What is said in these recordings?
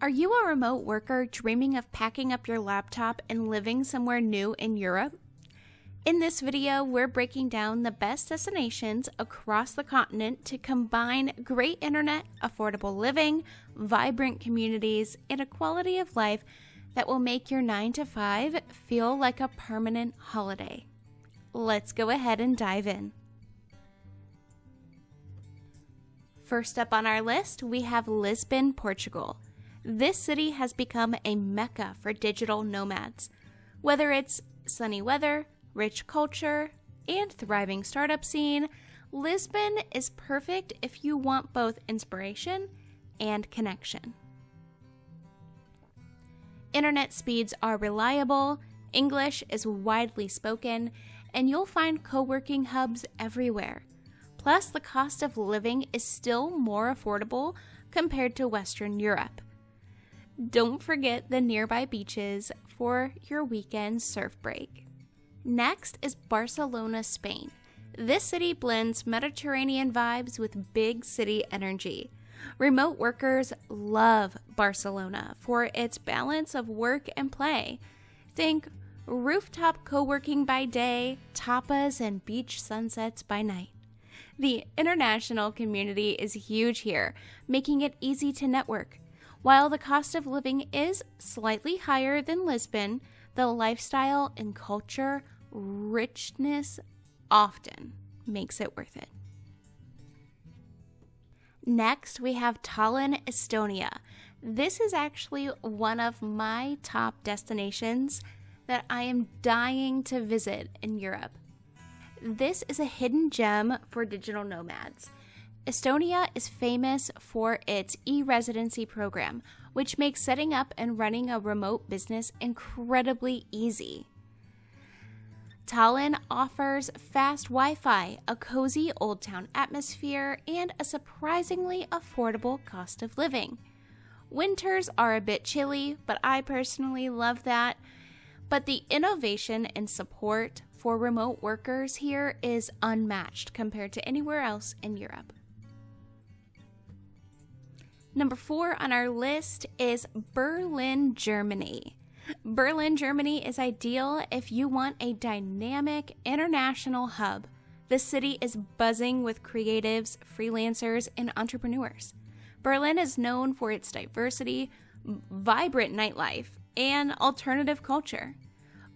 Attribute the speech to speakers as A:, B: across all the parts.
A: Are you a remote worker dreaming of packing up your laptop and living somewhere new in Europe? In this video, we're breaking down the best destinations across the continent to combine great internet, affordable living, vibrant communities, and a quality of life that will make your 9 to 5 feel like a permanent holiday. Let's go ahead and dive in. First up on our list, we have Lisbon, Portugal. This city has become a mecca for digital nomads. Whether it's sunny weather, rich culture, and thriving startup scene, Lisbon is perfect if you want both inspiration and connection. Internet speeds are reliable, English is widely spoken, and you'll find co-working hubs everywhere. Plus, the cost of living is still more affordable compared to Western Europe. Don't forget the nearby beaches for your weekend surf break. Next is Barcelona, Spain. This city blends Mediterranean vibes with big city energy. Remote workers love Barcelona for its balance of work and play. Think rooftop co-working by day, tapas and beach sunsets by night. The international community is huge here, making it easy to network. While the cost of living is slightly higher than Lisbon, the lifestyle and culture richness often makes it worth it. Next, we have Tallinn, Estonia. This is actually one of my top destinations that I am dying to visit in Europe. This is a hidden gem for digital nomads. Estonia is famous for its e-residency program, which makes setting up and running a remote business incredibly easy. Tallinn offers fast Wi-Fi, a cozy old town atmosphere, and a surprisingly affordable cost of living. Winters are a bit chilly, but I personally love that. But the innovation and support for remote workers here is unmatched compared to anywhere else in Europe. Number 4 on our list is Berlin, Germany. Berlin, Germany is ideal if you want a dynamic international hub. The city is buzzing with creatives, freelancers, and entrepreneurs. Berlin is known for its diversity, vibrant nightlife, and alternative culture.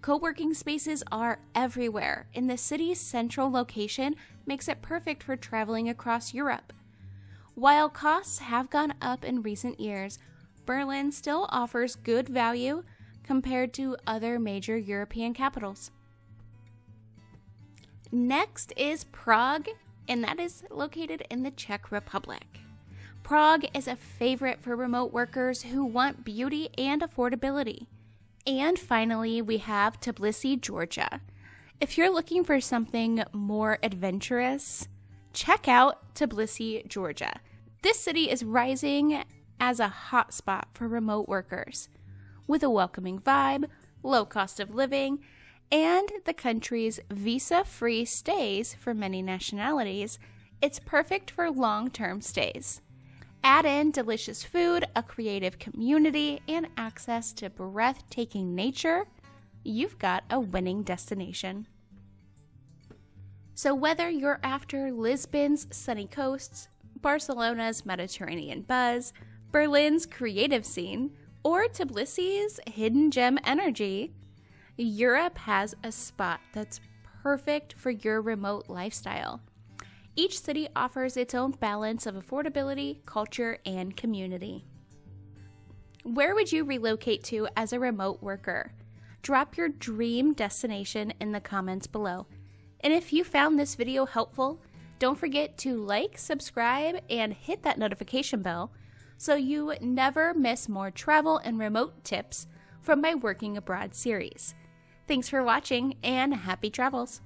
A: Co-working spaces are everywhere, and the city's central location makes it perfect for traveling across Europe. While costs have gone up in recent years, Berlin still offers good value compared to other major European capitals. Next is Prague, and that is located in the Czech Republic. Prague is a favorite for remote workers who want beauty and affordability. And finally, we have Tbilisi, Georgia. If you're looking for something more adventurous, check out Tbilisi, Georgia. This city is rising as a hotspot for remote workers. With a welcoming vibe, low cost of living, and the country's visa-free stays for many nationalities, it's perfect for long-term stays. Add in delicious food, a creative community, and access to breathtaking nature, you've got a winning destination. So whether you're after Lisbon's sunny coasts, Barcelona's Mediterranean buzz, Berlin's creative scene, or Tbilisi's hidden gem energy, Europe has a spot that's perfect for your remote lifestyle. Each city offers its own balance of affordability, culture, and community. Where would you relocate to as a remote worker? Drop your dream destination in the comments below. And if you found this video helpful, don't forget to like, subscribe, and hit that notification bell so you never miss more travel and remote tips from my Working Abroad series. Thanks for watching and happy travels!